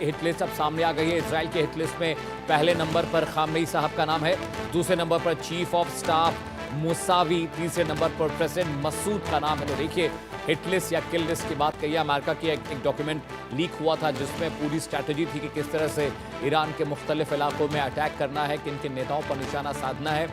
Hit list अब सामने आ गई है। इजराइल के हिट लिस्ट में पहले नंबर पर खामेनी साहब का नाम है, दूसरे नंबर पर चीफ ऑफ स्टाफ मुसावी, तीसरे नंबर पर प्रेसिडेंट मसूद का नाम है। तो देखिए, हिट लिस्ट या किल लिस्ट की बात कही, अमेरिका की एक डॉक्यूमेंट लीक हुआ था जिसमें पूरी स्ट्रैटेजी थी कि किस तरह से ईरान के मुख्तलिफ इलाकों में अटैक करना है, किन किन नेताओं पर निशाना साधना है।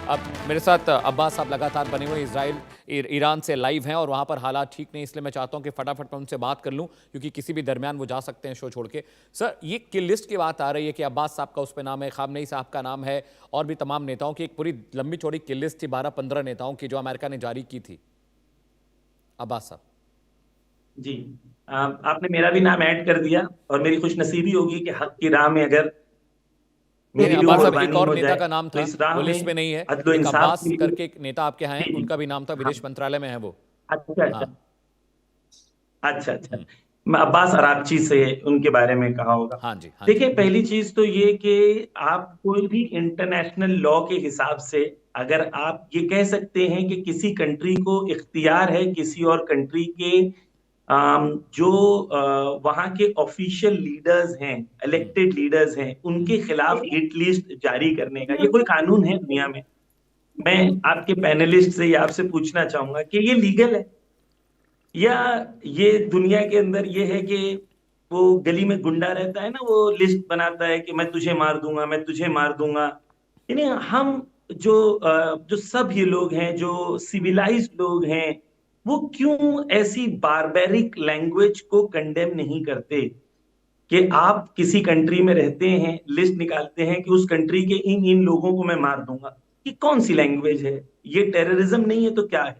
अब मेरे साथ अब्बास साहब लगातार बने हुए इजराइल ईरान से लाइव हैं और वहाँ पर हालात ठीक नहीं, इसलिए मैं चाहता हूँ कि फटाफट मैं उनसे बात कर लूँ क्योंकि किसी भी दरमियान वो जा सकते हैं शो छोड़ के। सर, ये किल लिस्ट की बात आ रही है कि अब्बास साहब का उस पर नाम है, खामनेई साहब का नाम है और भी तमाम नेताओं की एक पूरी लंबी चौड़ी किल लिस्ट थी 12-15 नेताओं की जो अमेरिका ने जारी की थी। अब्बास साहब जी। आपने मेरा भी नाम ऐड कर दिया और मेरी खुशनसीबी होगी कि हक की राह में अगर नहीं नहीं मेरी भी अब्बास साहब, एक कुर्बानी और हो नेता जाए का नाम तो था, इस राह वो में लिस्ट में नहीं है। अदलो एक इंसाफ अब्बास के लिए। करके एक नेता आपके यहाँ हैं, जी जी। उनका भी नाम था, हाँ। विदेश मंत्रालय में है वो। अच्छा अच्छा। हाँ। अच्छा अच्छा। मैं अब्बास अरागची से उनके बारे में कहा होगा। हाँ जी, हाँ जी। देखिए, पहली चीज तो ये कि आप कोई भी इंटरनेशनल लॉ के हिसाब से अगर आप ये कह सकते हैं कि किसी कंट्री को इख्तियार है किसी और कंट्री के जो वहाँ के ऑफिशियल लीडर्स हैं, इलेक्टेड लीडर्स हैं, उनके खिलाफ हिट लिस्ट जारी करने का, ये कोई कानून है दुनिया में? मैं आपके पैनलिस्ट से ये आपसे पूछना चाहूंगा कि ये लीगल है या ये दुनिया के अंदर ये है कि वो गली में गुंडा रहता है ना, वो लिस्ट बनाता है कि मैं तुझे मार दूंगा, मैं तुझे मार दूंगा। यानी हम जो सब ये लोग हैं, जो सिविलाइज्ड लोग हैं, वो क्यों ऐसी बारबेरिक लैंग्वेज को कंडेम नहीं करते कि आप किसी कंट्री में रहते हैं, लिस्ट निकालते हैं कि उस कंट्री के इन इन लोगों को मैं मार दूंगा। ये कौन सी लैंग्वेज है? ये टेररिज्म नहीं है तो क्या है?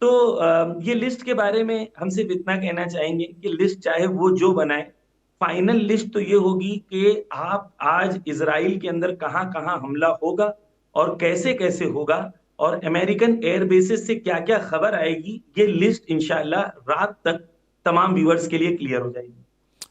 तो ये लिस्ट के बारे में हम सिर्फ इतना कहना चाहेंगे कि लिस्ट चाहे वो जो बनाए, फाइनल लिस्ट तो ये होगी कि आप आज इसराइल के अंदर कहां कहां हमला होगा और कैसे कैसे होगा और अमेरिकन एयर बेसिस से क्या क्या खबर आएगी, ये लिस्ट इंशाल्लाह रात तक तमाम व्यूअर्स के लिए क्लियर हो जाएगी।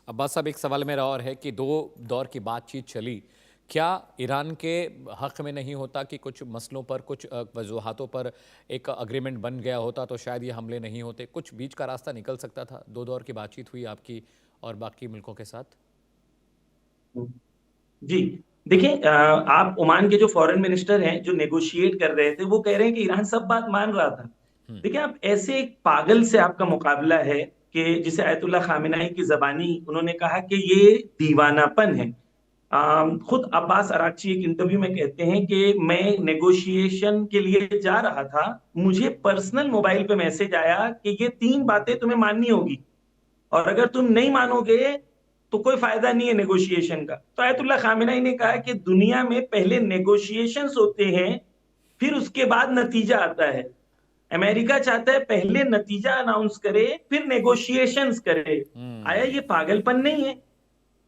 अब्बास साहब, एक सवाल मेरा और है कि दो दौर की बातचीत चली, क्या ईरान के हक में नहीं होता कि कुछ मसलों पर, कुछ वजूहातों पर एक अग्रीमेंट बन गया होता तो शायद ये हमले नहीं होते, कुछ बीच का रास्ता निकल सकता था? दो दौर की बातचीत हुई आपकी और बाकी मुल्कों के साथ। जी। देखिए, आप ओमान के जो फॉरेन मिनिस्टर हैं जो नेगोशिएट कर रहे थे, वो कह रहे हैं कि ईरान सब बात मान रहा था। हम्म। देखिए, आप ऐसे एक पागल से आपका मुकाबला है कि जिसे आयतुल्लाह खामेनेई की जबानी उन्होंने कहा कि ये दीवानापन है। खुद अब्बास अरागची एक इंटरव्यू में कहते हैं कि मैं नेगोशिएशन के लिए जा रहा था, मुझे पर्सनल मोबाइल पे मैसेज आया कि ये तीन बातें तुम्हें माननी होगी और अगर तुम नहीं मानोगे तो कोई फायदा नहीं है नेगोशिएशन का। तो आयतुल्लाह खामेनेई ने कहा कि दुनिया में पहले नेगोशिएशंस होते हैं, फिर उसके बाद नतीजा आता है। अमेरिका चाहता है पहले नतीजा अनाउंस करे फिर नेगोशिएशंस करे। आया ये पागलपन नहीं है?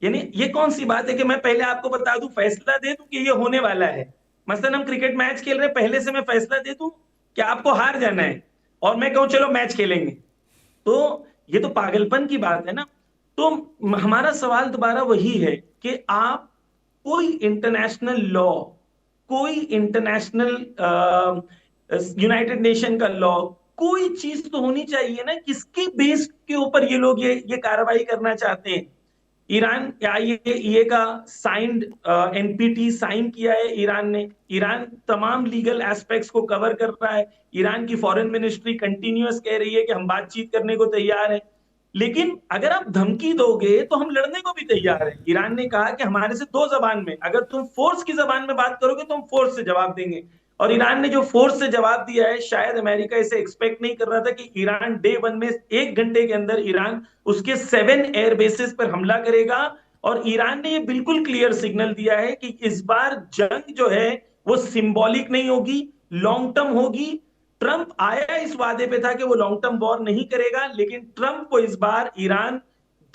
यानी ये कौन सी बात है कि मैं पहले आपको बता दूं, फैसला दे दूं कि ये होने वाला है? मसलन हम क्रिकेट मैच खेल रहे हैं, पहले से मैं फैसला दे दूं कि आपको हार जाना है और मैं कहूं चलो मैच खेलेंगे, तो ये तो पागलपन की बात है ना। तो हमारा सवाल दोबारा वही है कि आप कोई इंटरनेशनल लॉ, कोई इंटरनेशनल यूनाइटेड नेशन का लॉ, कोई चीज तो होनी चाहिए ना किसके बेस के ऊपर ये लोग ये कार्रवाई करना चाहते हैं। ईरान आईएईए का साइंड एनपीटी साइन किया है ईरान ने। ईरान तमाम लीगल एस्पेक्ट्स को कवर कर रहा है। ईरान की फॉरेन मिनिस्ट्री कंटिन्यूअस कह रही है कि हम बातचीत करने को तैयार हैं। लेकिन अगर आप धमकी दोगे तो हम लड़ने को भी तैयार हैं। ईरान ने कहा कि हमारे से दो जबान में, अगर तुम फोर्स की जबान में बात करोगे तो हम फोर्स से जवाब देंगे। और ईरान ने जो फोर्स से जवाब दिया है, शायद अमेरिका इसे एक्सपेक्ट नहीं कर रहा था कि ईरान डे वन में 1 घंटे के अंदर ईरान उसके 7 एयर बेसिस पर हमला करेगा। और ईरान ने ये बिल्कुल क्लियर सिग्नल दिया है कि इस बार जंग जो है वो सिंबॉलिक नहीं होगी, लॉन्ग टर्म होगी। ट्रंप आया इस वादे पे था कि वो लॉन्ग टर्म वॉर नहीं करेगा, लेकिन ट्रंप को इस बार ईरान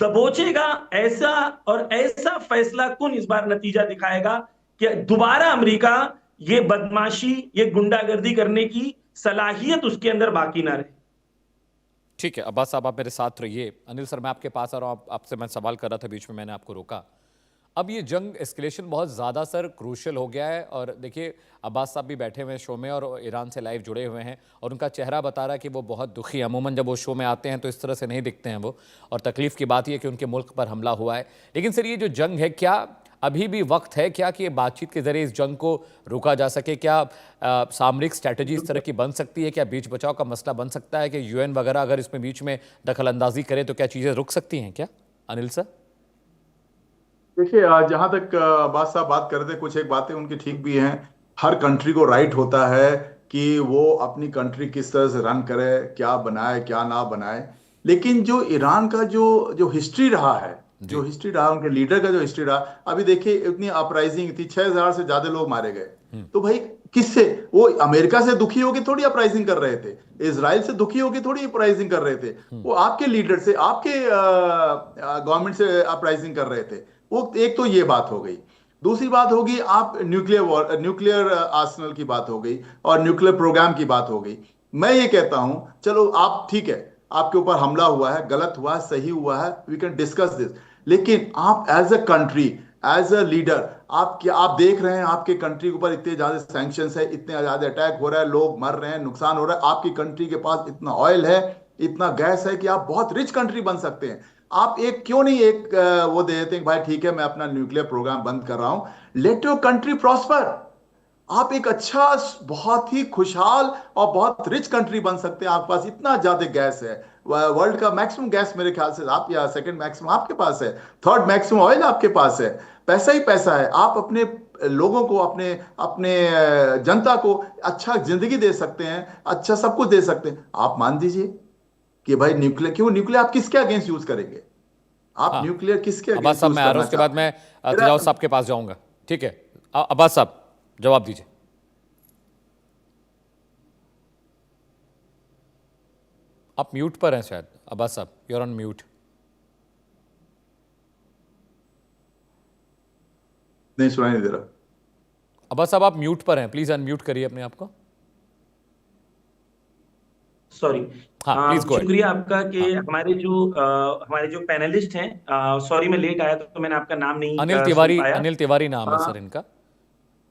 दबोचेगा। ऐसा और ऐसा फैसला कुन इस बार नतीजा दिखाएगा कि दोबारा अमेरिका ये बदमाशी, ये गुंडागर्दी करने की सलाहियत उसके अंदर बाकी ना रहे। ठीक है अब्बास साहब, आप मेरे साथ रहिए। अनिल सर, मैं आपके पास आ रहा हूँ, आपसे मैं सवाल कर रहा था, बीच में मैंने आपको रोका। अब ये जंग एस्केलेशन बहुत ज़्यादा सर क्रूशियल हो गया है। और देखिए अब्बास साहब भी बैठे हुए हैं शो में और ईरान से लाइव जुड़े हुए हैं और उनका चेहरा बता रहा है कि वो बहुत दुखी है। अमूमन जब वो शो में आते हैं तो इस तरह से नहीं दिखते हैं वो, और तकलीफ़ की बात यह कि उनके मुल्क पर हमला हुआ है। लेकिन सर ये जो जंग है, क्या अभी भी वक्त है क्या कि बातचीत के जरिए इस जंग को रोका जा सके? क्या सामरिक स्ट्रैटेजी इस तरह की बन सकती है? क्या बीच बचाव का मसला बन सकता है कि यूएन वगैरह अगर इसमें बीच में दखल अंदाजी करे तो क्या चीज़ें रुक सकती हैं क्या, अनिल सर? देखिए, जहां तक अब्बास साहब बात कर रहे थे, कुछ एक बातें उनकी ठीक भी हैं। हर कंट्री को राइट होता है कि वो अपनी कंट्री किस तरह से रन करे, क्या बनाए क्या ना बनाए। लेकिन जो ईरान का जो जो हिस्ट्री रहा है, जो हिस्ट्री रहा, उनके लीडर का जो हिस्ट्री रहा, अभी देखिए इतनी अपराइजिंग थी, 6,000 से ज्यादा लोग मारे गए। तो भाई किससे? वो अमेरिका से दुखी होकर थोड़ी अपराइजिंग कर रहे थे, इजराइल से दुखी होकर थोड़ी अपराइजिंग कर रहे थे, वो आपके लीडर से, आपके गवर्नमेंट से अपराइजिंग कर रहे थे। वो एक तो ये बात हो गई। दूसरी बात होगी, आप न्यूक्लियर आर्सेनल की बात हो गई और न्यूक्लियर प्रोग्राम की बात हो गई। मैं ये कहता हूं, चलो आप ठीक है, आपके ऊपर हमला हुआ है, गलत हुआ है, सही हुआ है, वी कैन डिस्कस दिस। लेकिन आप as a country, as a leader, आप क्या आप देख रहे हैं आपके कंट्री के ऊपर इतने ज्यादा सैंक्शंस है, इतने ज्यादा अटैक हो रहा है, लोग मर रहे हैं, नुकसान हो रहा है, आपकी कंट्री के पास इतना ऑयल है, इतना गैस है कि आप बहुत रिच कंट्री बन सकते हैं। आप एक क्यों नहीं एक वो दे देते हैं, भाई ठीक है मैं अपना न्यूक्लियर प्रोग्राम बंद कर रहा हूं, लेट योर कंट्री प्रॉस्पर। आप एक अच्छा, बहुत ही खुशहाल और बहुत रिच कंट्री बन सकते हैं। आपके पास इतना ज्यादा गैस है, वर्ल्ड का मैक्सिमम गैस मेरे ख्याल से आप, या सेकंड मैक्सिमम आपके पास है, थर्ड मैक्सिमम ऑयल आपके पास है, पैसा ही पैसा है। आप अपने लोगों को, अपने अपने जनता को अच्छा जिंदगी दे सकते हैं, अच्छा सब कुछ दे सकते हैं। आप मान दीजिए कि भाई न्यूक्लियर, क्यों न्यूक्लियर आप किसके अगेंस्ट यूज करेंगे? आप हाँ, न्यूक्लियर किसके अब्बास अगेंस्ट साहब यूज मैं आ रहा करना हूं, उसके बाद चाहते मैं हैं? तजावुज साहब के पास जाऊंगा। ठीक है, अब्बास साहब जवाब दीजिए। आप म्यूट पर हैं शायद अब्बास साहब, यू आर ऑन म्यूट। नहीं, सुनाई नहीं दे रहा। अब्बास साहब आप म्यूट पर हैं, प्लीज अनम्यूट करिए अपने आप को। सॉरी। हाँ प्लीज गो अहेड। शुक्रिया आपका कि हाँ, हमारे जो पैनलिस्ट हैं, सॉरी मैं लेट आया तो मैंने आपका नाम नहीं अनिल सुन तिवारी, पाया। अनिल तिवारी नाम है अ, सर इनका।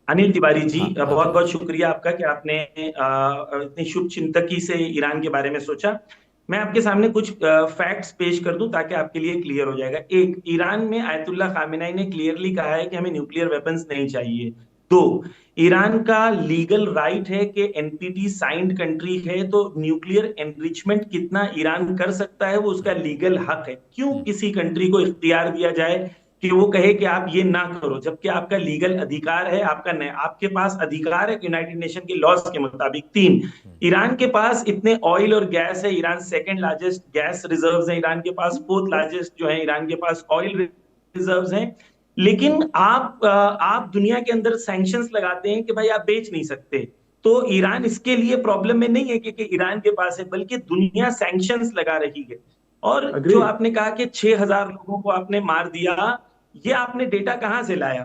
अनिल तिवारी जी, हाँ हाँ बहुत जी। बहुत शुक्रिया आपका कि आपने इतनी शुभ चिंतकी से ईरान के बारे में सोचा। मैं आपके सामने कुछ फैक्ट्स पेश कर दूं ताकि आपके लिए क्लियर हो जाएगा। एक, ईरान में आयतुल्ला खामेनेई ने क्लियरली कहा है कि हमें न्यूक्लियर वेपन्स नहीं चाहिए। दो, ईरान का लीगल राइट है कि एनपीटी साइंड कंट्री है, तो न्यूक्लियर एनरिचमेंट कितना ईरान कर सकता है वो उसका लीगल हक है। क्यों किसी कंट्री को इख्तियार दिया जाए कि वो कहे कि आप ये ना करो, जबकि आपका लीगल अधिकार है, आपके पास अधिकार है यूनाइटेड नेशन के लॉज के मुताबिक। तीन, ईरान के पास इतने ऑयल और गैस है, Iran second largest gas reserves है ईरान के पास, फोर्थ लार्जेस्ट जो है ईरान के पास ऑयल रिजर्व्स हैं। लेकिन आप दुनिया के अंदर सैंक्शंस लगाते हैं कि भाई आप बेच नहीं सकते। तो ईरान इसके लिए प्रॉब्लम में नहीं है कि ईरान के पास है, बल्कि दुनिया सैंक्शंस लगा रही है। और जो अग्रीड। आपने कहा कि 6,000 लोगों को आपने मार दिया, ये आपने डेटा कहां से लाया?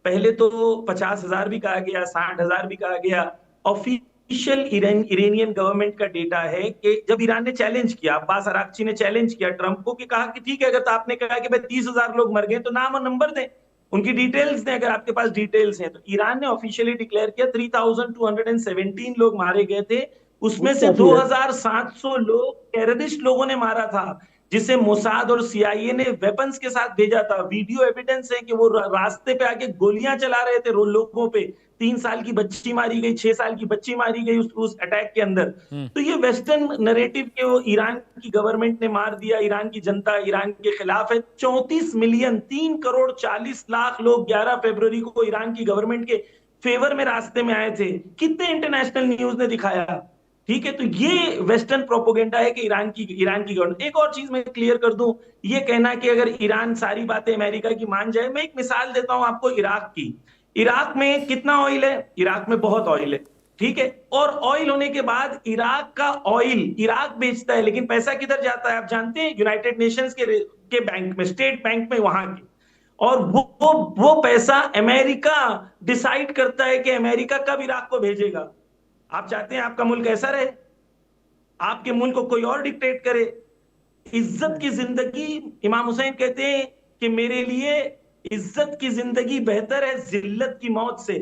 पहले तो 50,000 भी कहा गया, 60,000 भी कहा गया। ऑफिशियल इरानियन गवर्नमेंट का डेटा है कि जब ईरान ने चैलेंज किया, अब्बास अराक्ची ने चैलेंज किया ट्रंप को, कि कहा कि ठीक है, अगर तो आपने कहा कि भाई 30,000 लोग मर गए तो नाम और नंबर दें, उनकी डिटेल्स दें, अगर आपके पास डिटेल्स हैं। तो ईरान ने ऑफिशियली डिक्लेयर किया 3,217 लोग मारे गए थे, उसमें बहुत से काफी है। 2,700 लोग टेररिस्ट लोगों ने मारा था, जिसे मोसाद और सीआईए ने वेपन्स के साथ भेजा था। वीडियो एविडेंस है कि वो रास्ते पे आके गोलियां चला रहे थे लोगों पे। 3 साल की बच्ची मारी गई, 6 साल की बच्ची मारी गई उस अटैक के अंदर। तो ये वेस्टर्न नरेटिव के वो ईरान की गवर्नमेंट ने मार दिया, ईरान की जनता ईरान के खिलाफ है। 34 मिलियन 3,40,00,000 लोग 11 फरवरी को ईरान की गवर्नमेंट के फेवर में रास्ते में आए थे। कितने इंटरनेशनल न्यूज ने दिखाया? ठीक है, तो ये वेस्टर्न प्रोपोगेंडा है कि ईरान की गवर्नमेंट। एक और चीज मैं क्लियर कर दूं, ये कहना कि अगर ईरान सारी बातें अमेरिका की मान जाए, मैं एक मिसाल देता हूं आपको इराक की। इराक में कितना ऑयल है? इराक में बहुत ऑयल है, ठीक है। और ऑयल होने के बाद इराक का ऑयल इराक बेचता है, लेकिन पैसा किधर जाता है आप जानते हैं? यूनाइटेड नेशंस के बैंक में, स्टेट बैंक में वहां के। और वो पैसा अमेरिका डिसाइड करता है कि अमेरिका कब इराक को भेजेगा। आप चाहते हैं आपका मुल्क ऐसा रहे? आपके मुल्क को कोई और डिक्टेट करे? इज्जत की जिंदगी, इमाम हुसैन कहते हैं कि मेरे लिए इज्जत की जिंदगी बेहतर है जिल्लत की मौत से।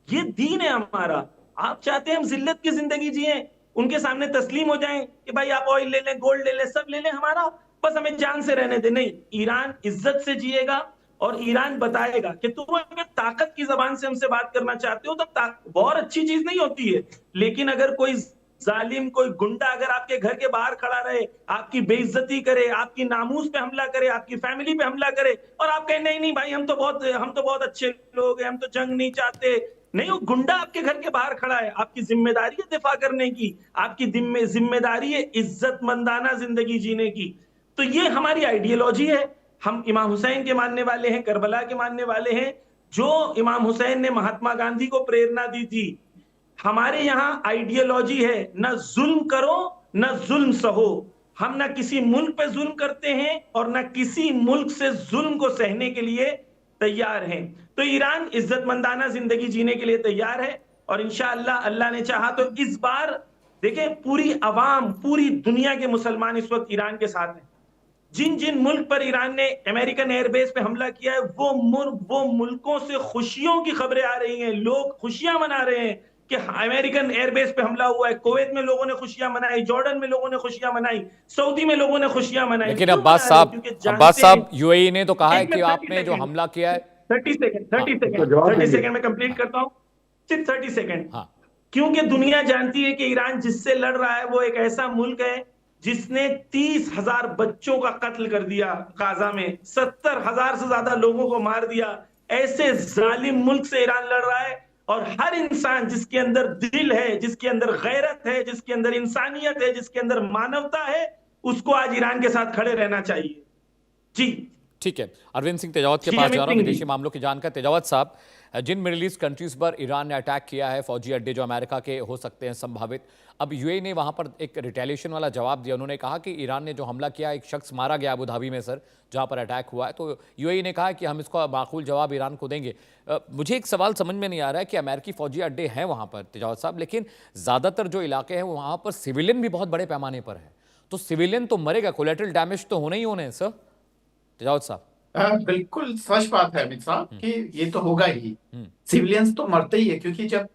ये दीन है हमारा। आप चाहते हैं हम जिल्लत की जिंदगी जिए, उनके सामने तस्लीम हो जाएं कि भाई आप ऑयल ले लें, गोल्ड ले लें, सब ले लें हमारा, बस हमें जान से रहने दे। नहीं, ईरान इज्जत से जिएगा और ईरान बताएगा कि तुम अगर ताकत की जबान से हमसे बात करना चाहते हो तब वॉर अच्छी चीज नहीं होती है, लेकिन अगर कोई जालिम, कोई गुंडा अगर आपके घर के बाहर खड़ा रहे, आपकी बेइज्जती करे, आपकी नामूस पे हमला करे, आपकी फैमिली पे हमला करे, और आप कहें नहीं नहीं भाई हम तो बहुत अच्छे लोग हैं, हम तो जंग नहीं चाहते। नहीं, वो गुंडा आपके घर के बाहर खड़ा है, आपकी जिम्मेदारी है दिफा करने की, आपकी जिम्मेदारी है इज्जतमंदाना जिंदगी जीने की। तो ये हमारी आइडियोलॉजी है। हम इमाम हुसैन के मानने वाले हैं, करबला के मानने वाले हैं, जो इमाम हुसैन ने महात्मा गांधी को प्रेरणा दी थी। हमारे यहाँ आइडियोलॉजी है, न जुल्म करो न जुल्म सहो। हम न किसी मुल्क पे जुल्म करते हैं और न किसी मुल्क से जुल्म को सहने के लिए तैयार हैं। तो ईरान इज्जतमंदाना जिंदगी जीने के लिए तैयार है और इंशाअल्लाह अल्लाह ने चाहा तो इस बार देखें, पूरी अवाम, पूरी दुनिया के मुसलमान इस वक्त ईरान के साथ हैं। जिन जिन मुल्क पर ईरान ने अमेरिकन एयरबेस पे हमला किया है, वो मुल्कों से खुशियों की खबरें आ रही हैं, लोग खुशियां मना रहे हैं कि अमेरिकन एयरबेस पे हमला हुआ है। कुवैत में लोगों ने खुशियां मनाई, जॉर्डन में लोगों ने खुशियां मनाई, सऊदी में लोगों ने खुशियां मनाई। लेकिन क्यों अब्बास मना रहे हैं? क्योंकि अब्बास जानते हैं। साहब यूएई ने तो कहा है एक कि मिनट, 30 आपने जो सेकंड, हमला किया है 30 सेकंड, हाँ, 30 उसको सेकंड, जवाब 30 देंगे। सेकंड में कंप्लीट करता हूं, सिर्फ 30 सेकंड। हाँ क्योंकि दुनिया जानती है कि ईरान जिससे लड़ रहा है वो एक ऐसा मुल्क है जिसने 30,000 बच्चों का कत्ल कर दिया, गाजा में 70,000 से ज्यादा लोगों को मार दिया। ऐसे जालिम मुल्क से ईरान लड़ रहा है और हर इंसान जिसके अंदर दिल है, जिसके अंदर गैरत है, जिसके अंदर इंसानियत है, जिसके अंदर मानवता है, उसको आज ईरान के साथ खड़े रहना चाहिए। जी ठीक है, अरविंद सिंह तेजावत के जी, पास अमित जा रहा हूं, सिंह जी। विदेशी मामलों की जानकार। तेजावत साहब, जिन मिडिल ईस्ट कंट्रीज पर ईरान ने अटैक किया है, फौजी अड्डे जो अमेरिका के हो सकते हैं संभावित, अब यूएई ने वहां पर एक रिटेलिएशन वाला जवाब दिया। उन्होंने कहा कि ईरान ने जो हमला किया, एक शख्स मारा गया अबू धाबी में सर, जहां पर अटैक हुआ है, तो यूएई ने कहा कि हम इसका माकूल जवाब ईरान को देंगे। मुझे एक सवाल समझ में नहीं आ रहा है कि अमेरिकी फौजी अड्डे हैं वहां पर तेजावत साहब, लेकिन ज़्यादातर जो इलाके हैं वहां पर सिविलियन भी बहुत बड़े पैमाने पर है, तो सिविलियन तो मरेगा, कोलेटरल डैमेज तो होने ही होने हैं सर तेजावत साहब। बिल्कुल सच बात है अमित साहब कि ये तो होगा ही। सिविलियंस तो मरते ही है, क्योंकि जब